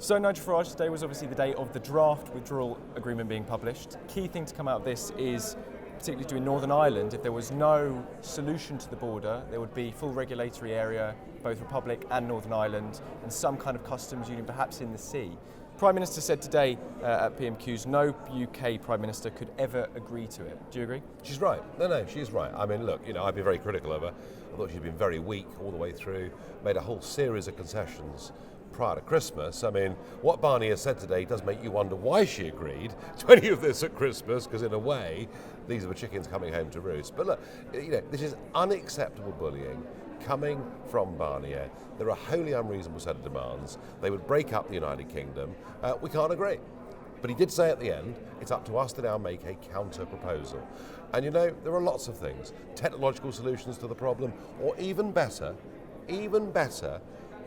So Nigel Farage, today was obviously the day of the draft withdrawal agreement being published. Key thing to come out of this is, particularly doing Northern Ireland, if there was no solution to the border, there would be full regulatory area, both Republic and Northern Ireland, and some kind of customs union, perhaps in the sea. Prime Minister said today at PMQs, no UK Prime Minister could ever agree to it. Do you agree? She's right. No, she's right. I mean, look, I've been very critical of her. I thought she'd been very weak all the way through, made a whole series of concessions prior to Christmas. I mean, what Barnier said today does make you wonder why she agreed to any of this at Christmas, because in a way, these are the chickens coming home to roost. But look, this is unacceptable bullying coming from Barnier. There are a wholly unreasonable set of demands. They would break up the United Kingdom. We can't agree. But he did say at the end, it's up to us to now make a counter proposal. And there are lots of things, technological solutions to the problem, or even better,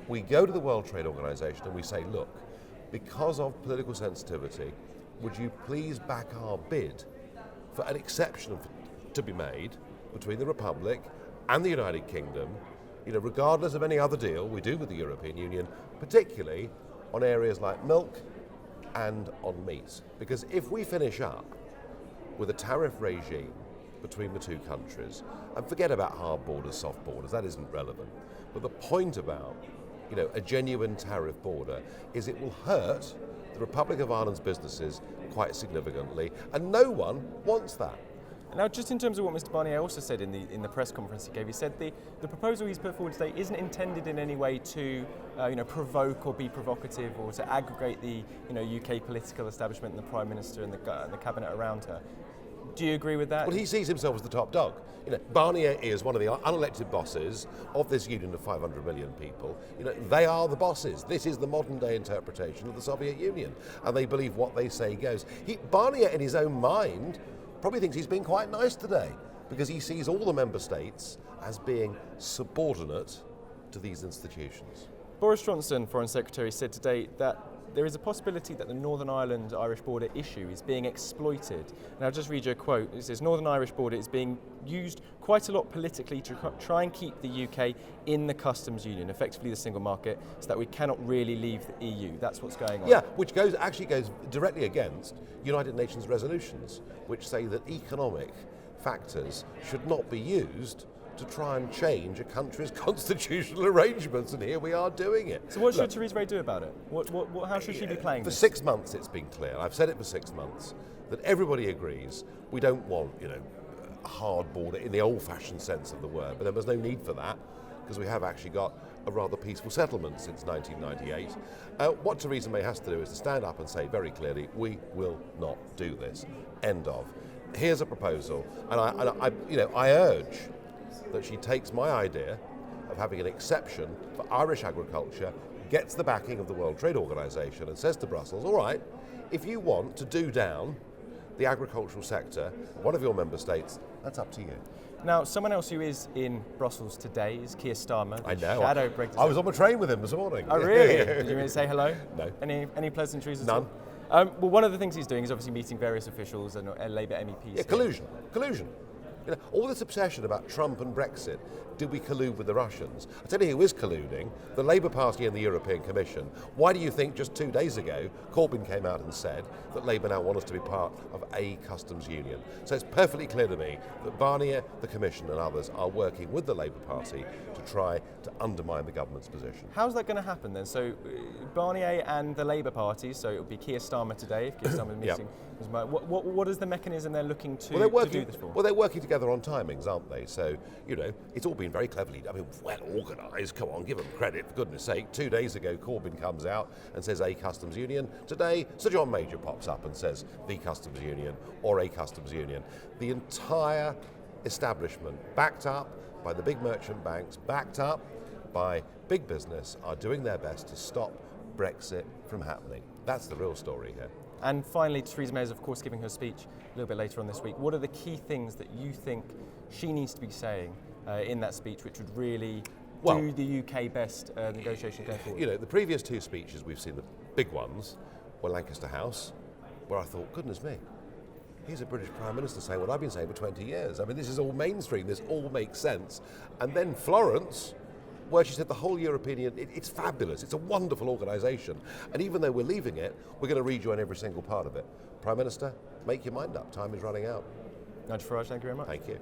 we go to the World Trade Organization and we say, look, because of political sensitivity, would you please back our bid for an exception to be made between the Republic and the United Kingdom, regardless of any other deal we do with the European Union, particularly on areas like milk and on meat. Because if we finish up with a tariff regime between the two countries, and forget about hard borders, soft borders, that isn't relevant, but the point about a genuine tariff border is it will hurt the Republic of Ireland's businesses quite significantly, and no one wants that. Now, just in terms of what Mr. Barnier also said in the press conference he gave, he said the proposal he's put forward today isn't intended in any way to provoke or be provocative or to aggregate the UK political establishment and the Prime Minister and the cabinet around her. Do you agree with that? Well, he sees himself as the top dog. Barnier is one of the unelected bosses of this union of 500 million people. They are the bosses. This is the modern day interpretation of the Soviet Union, and they believe what they say goes. Barnier, in his own mind, probably thinks he's been quite nice today because he sees all the member states as being subordinate to these institutions. Boris Johnson, Foreign Secretary, said today that there is a possibility that the Northern Ireland-Irish border issue is being exploited. And I'll just read you a quote. It says, Northern Irish border is being used quite a lot politically to try and keep the UK in the customs union, effectively the single market, so that we cannot really leave the EU. That's what's going on. Yeah, which actually goes directly against United Nations resolutions, which say that economic factors should not be used to try and change a country's constitutional arrangements, and here we are doing it. So what should Theresa May do about it? How should she be playing For this? 6 months it's been clear, I've said it for 6 months, that everybody agrees we don't want, a hard border in the old-fashioned sense of the word, but there was no need for that, because we have actually got a rather peaceful settlement since 1998. What Theresa May has to do is to stand up and say very clearly, we will not do this. End of. Here's a proposal, and I urge that she takes my idea of having an exception for Irish agriculture, gets the backing of the World Trade Organization and says to Brussels, all right, if you want to do down the agricultural sector, one of your member states, that's up to you. Now, someone else who is in Brussels today is Keir Starmer, I know. shadow Brexit. I was on the train with him this morning. Oh, really? Did you really say hello? No. Any pleasantries at None. all? Well, one of the things he's doing is obviously meeting various officials and Labour MEPs. Yeah, collusion. All this obsession about Trump and Brexit, did we collude with the Russians? I tell you who is colluding, the Labour Party and the European Commission. Why do you think just 2 days ago Corbyn came out and said that Labour now want us to be part of a customs union? So it's perfectly clear to me that Barnier, the Commission and others are working with the Labour Party to try to undermine the government's position. How's that going to happen then? So Barnier and the Labour Party, so it would be Keir Starmer today, if Keir Starmer meeting. Yep. What is the mechanism they're looking to do this for? Well, they're working together on timings, aren't they? So, it's all been very cleverly, well organised. Come on, give them credit, for goodness sake. 2 days ago, Corbyn comes out and says a customs union. Today, Sir John Major pops up and says the customs union or a customs union. The entire establishment, backed up by the big merchant banks, backed up by big business, are doing their best to stop Brexit from happening. That's the real story here. And finally, Theresa May is, of course, giving her speech a little bit later on this week. What are the key things that you think she needs to be saying in that speech, which would really do the UK best negotiation going forward? The previous 2 speeches we've seen, the big ones, were Lancaster House, where I thought, goodness me, here's a British Prime Minister saying what I've been saying for 20 years. This is all mainstream, this all makes sense. And then Florence, where she said the whole European Union, it's fabulous, it's a wonderful organisation, and even though we're leaving it, we're going to rejoin every single part of it. Prime Minister, make your mind up, time is running out. Nigel Farage, thank you very much. Thank you.